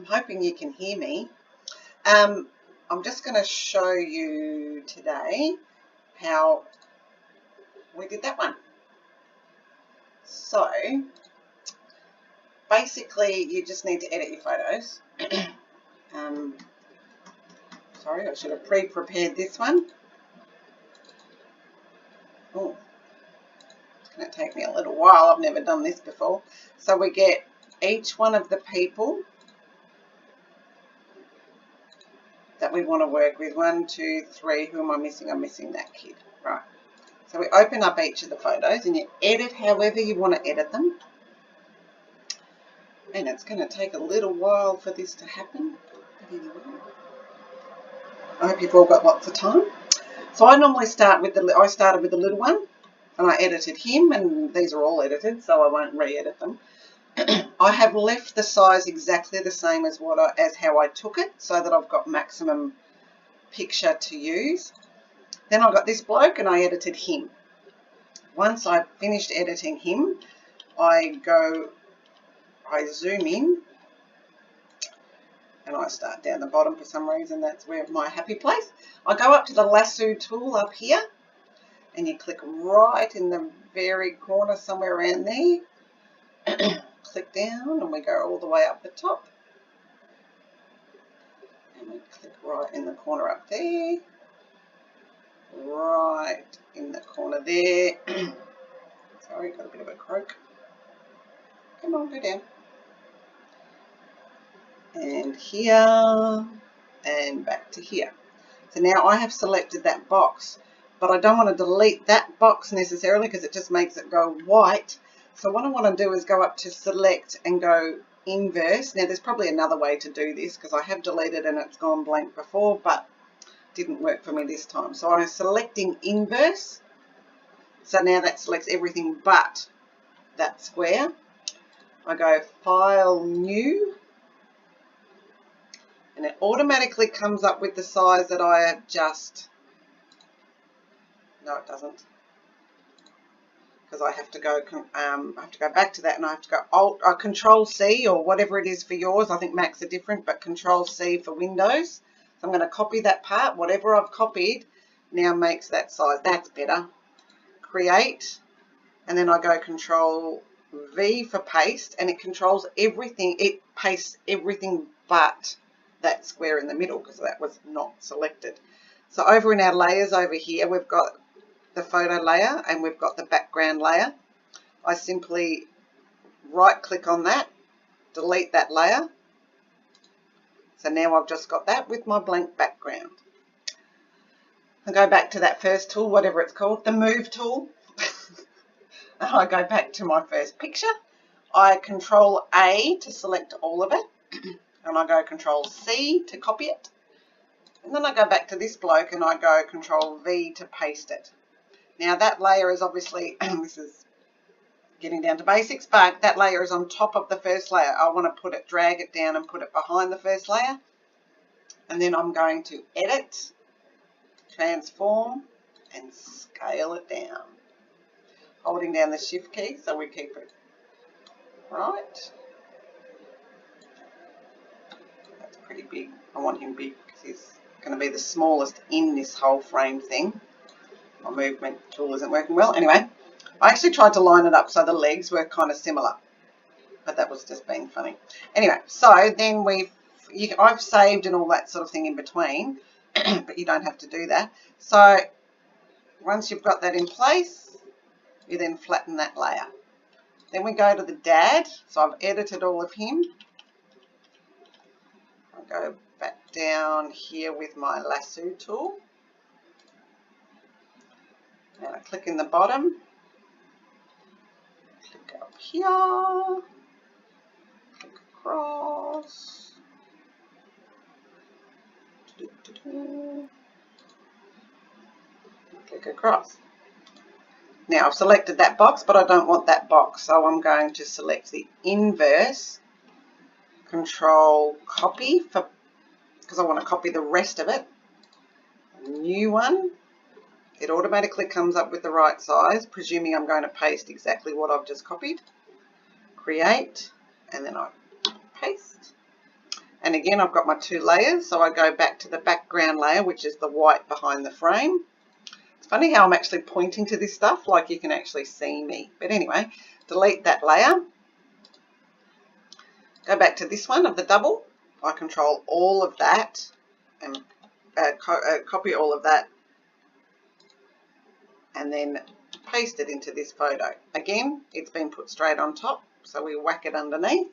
I'm hoping you can hear me. I'm just going to show you today how we did that one. So basically you just need to edit your photos. Sorry, I should have pre-prepared this one. Oh, it's going to take me a little while. I've never done this before. So we get each one of the people that we want to work with. 1, 2, 3. Who am I missing? I'm missing that kid. Right. So we open up each of the photos and you edit however you want to edit them. And it's going to take a little while for this to happen. But anyway, I hope you've all got lots of time. So I normally start with I started with the little one and I edited him, and these are all edited, so I won't re-edit them. I have left the size exactly the same as how I took it, so that I've got maximum picture to use. Then I got this bloke and I edited him. Once I finished editing him, I zoom in and I start down the bottom for some reason. That's where my happy place. I go up to the lasso tool up here and you click right in the very corner somewhere around there. Click down and we go all the way up the top. And we click right in the corner up there. Right in the corner there. Sorry, got a bit of a croak. Come on, go down. And here and back to here. So now I have selected that box, but I don't want to delete that box necessarily because it just makes it go white. So what I want to do is go up to select and go inverse. Now there's probably another way to do this because I have deleted and it's gone blank before, but didn't work for me this time. So I'm selecting inverse. So now that selects everything but that square. I go File, New, and it automatically comes up with the size that I have just... No, it doesn't, because I have to go back to that, and I have to go Control C or whatever it is for yours. I think Macs are different, but Control C for Windows. So I'm going to copy that part. Whatever I've copied now makes that size. That's better. Create, and then I go Control V for paste, and it controls everything. It pastes everything but that square in the middle because that was not selected. So over in our layers over here, we've got the photo layer and we've got the background layer. I simply right click on that, delete that layer. So now I've just got that with my blank background. I go back to that first tool, whatever it's called, the move tool. And I go back to my first picture. I Control A to select all of it. And I go Control C to copy it. And then I go back to this bloke and I go Control V to paste it. Now that layer is obviously, this is getting down to basics, but that layer is on top of the first layer. I want to drag it down and put it behind the first layer. And then I'm going to edit, transform, and scale it down. Holding down the Shift key so we keep it right. That's pretty big. I want him big because he's going to be the smallest in this whole frame thing. My movement tool isn't working well. Anyway, I actually tried to line it up so the legs were kind of similar, but that was just being funny. Anyway, so then I've saved and all that sort of thing in between, but you don't have to do that. So once you've got that in place, you then flatten that layer. Then we go to the dad. So I've edited all of him. I'll go back down here with my lasso tool. And I click in the bottom. Click up here. Click across. Click across. Now I've selected that box, but I don't want that box, so I'm going to select the inverse, Control Copy, because I want to copy the rest of it. A new one. It automatically comes up with the right size, presuming I'm going to paste exactly what I've just copied. Create, and then I paste. And again, I've got my 2 layers, so I go back to the background layer, which is the white behind the frame. It's funny how I'm actually pointing to this stuff, like you can actually see me. But anyway, delete that layer. Go back to this one of the double. I control all of that and copy all of that and then paste it into this photo. Again, it's been put straight on top, so we whack it underneath.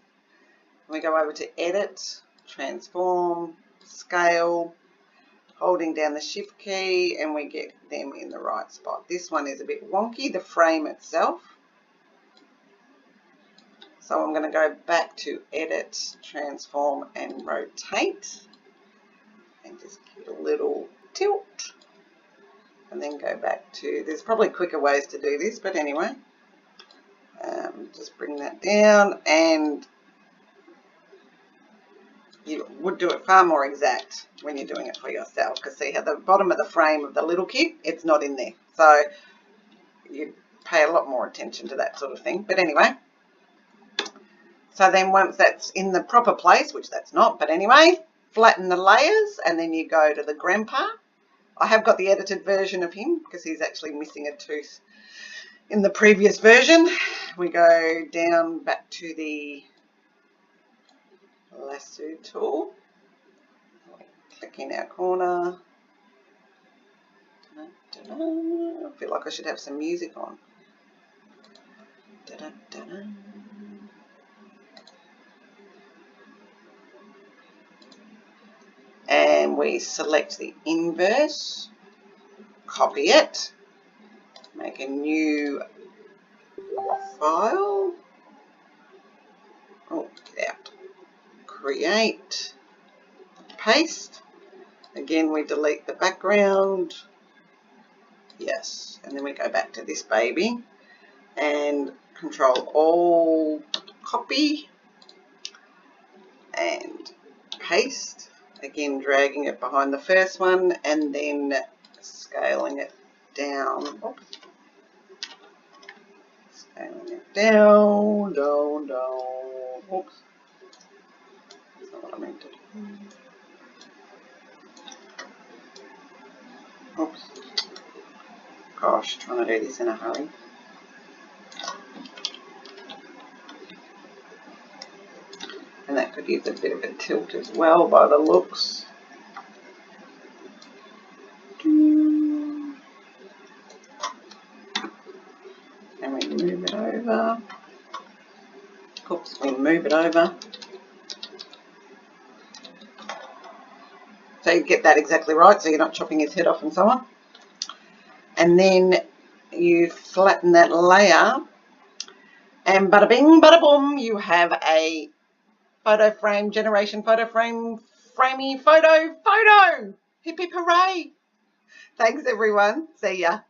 We go over to Edit, Transform, Scale, holding down the Shift key, and we get them in the right spot. This one is a bit wonky, the frame itself. So I'm going to go back to Edit, Transform, and Rotate, and just give it a little tilt, and then go back to, there's probably quicker ways to do this, but anyway, just bring that down, and you would do it far more exact when you're doing it for yourself, because see how the bottom of the frame of the little kid, it's not in there, so you pay a lot more attention to that sort of thing. But anyway, so then once that's in the proper place, which that's not, but anyway, flatten the layers, and then you go to the grandpa. I have got the edited version of him because he's actually missing a tooth in the previous version. We go down back to the lasso tool, click in our corner. I feel like I should have some music on. And we select the inverse, copy it, make a new file, get out, create, paste. Again, we delete the background, yes, and then we go back to this baby and Control all, copy, and paste. Again, dragging it behind the first one and then scaling it down. Oops. Scaling it down, down. Oops. That's not what I meant to do. Oops. Gosh, trying to do this in a hurry. And that could use a bit of a tilt as well by the looks. And we move it over. Oops, we move it over. So you get that exactly right, so you're not chopping his head off and so on. And then you flatten that layer, and bada bing, bada boom, you have a photo frame, generation photo frame, framey photo. Hip hip hooray. Thanks everyone. See ya.